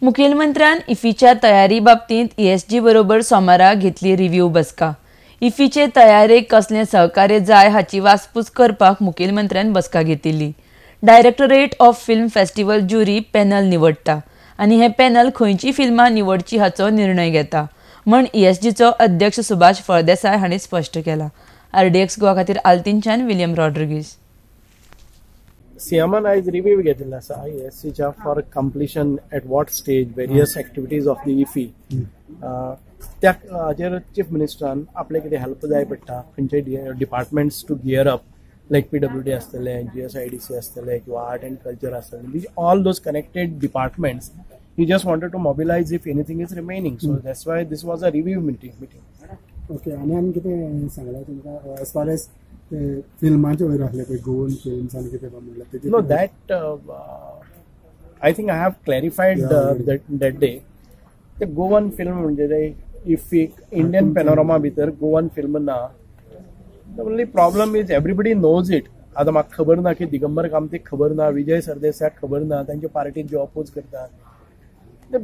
मुखेलमंत्र्यान इफ्फीच्या तयारी बाबतींत ESG बरोबर सोमारा घेतली रिव्ह्यू बसका। इफ्फीचे तयारेक कसले सहकार्य जाय हाची वासपूस करपाक मुखेलमंत्र्यान बसका घेतिल्ली। Directorate of film festival jury panel निवडटा आनी हे पॅनल खंयची फिल्मां निवडची हाचो निर्णय घेता म्हण ESGचो अध्यक्ष सुभाष फळदेसाय हांणी स्पश्ट केला। RDX गोवा खातीर आल्तीनच्यान William Rodrigues. CMN has review घेतिल्लो आसा ESGच्या for completion at what stage various activities of the IFFI त्या हाचेर चीफ मिनिस्टरान आपले कितें हेल्प जाय पडटा खंयचे departments to gear up like PWD आसतले GSIDC आसतले किंवा आर्ट एंड कल्चर आसतले all those connected departments he just wanted to mobilize if anything is remaining. So that's why this was a review meeting. Okay, आणि किती सांगला तुमका as far as फिल्मांचे वयर आसले पळय गोवन फिल्म्स आणि किती म्हणलं No, that I think I have clarified that day. The Goan film म्हणजे if Indian panorama भितर Goan film ना, the only problem is everybody knows it. आता म्हाका खबर ना की दिगंबर कामतीक खबर ना, विजय सरदेसायाक खबर ना, तांच्या पार्टीक जे अपोज करतात. The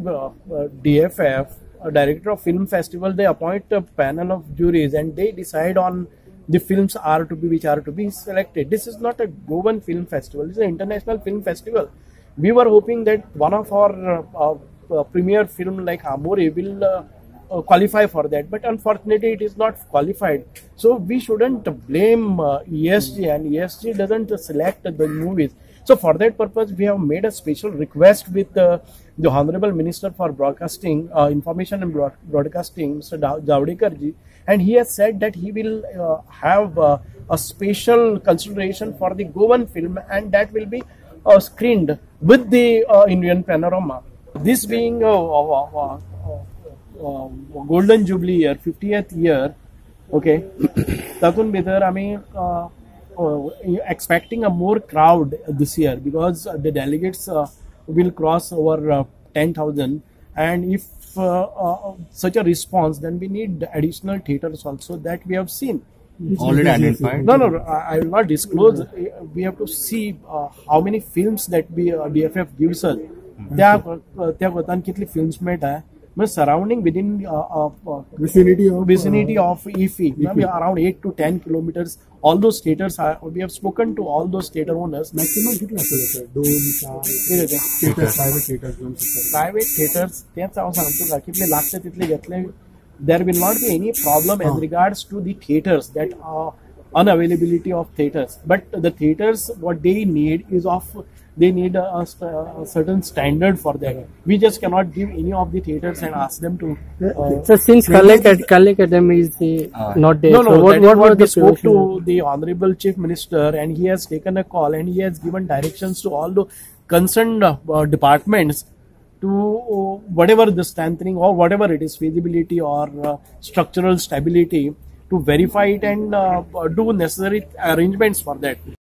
DFF, Director of Film Festival, they appoint a panel of juries and they decide on the films which are to be selected. This is not a Goan film festival; it's an international film festival. We were hoping that one of our premier film like Amore will qualify for that, but unfortunately it is not qualified. So we shouldn't blame ESG, and ESG doesn't select the movies. So for that purpose, we have made a special request with the Honorable Minister for Broadcasting, Information and Broadcasting, Mr. Javadekar ji, and he has said that he will have a special consideration for the Goan film, and that will be screened with the Indian panorama. This being Golden Jubilee year, 50th year, okay, tatun bhitar ami expecting a more crowd this year because the delegates will cross over 10,000, and if such a response, then we need additional theatres also that we have seen. Already identified? No, I will not disclose. We have to see how many films that DFF gives us. त्या कोतान कितली films मेळटा surrounding within vicinity of IFFI, around 8 to 10 kilometers. All those theaters we have spoken to all those theater owners. Maximum कितले आसले private theaters तेच हांव सांगतो कितले लागता तितले घेतले. There will not be any problem as regards to the theaters, that unavailability of theaters, but the theaters what they need a certain standard for that. We just cannot give any of the theaters and ask them to. So since Kali Academy is not there, no, so what they spoke to the Honorable Chief Minister, and he has taken a call and he has given directions to all the concerned departments to whatever the strengthening or whatever it is, feasibility or structural stability, to verify it and do necessary arrangements for that.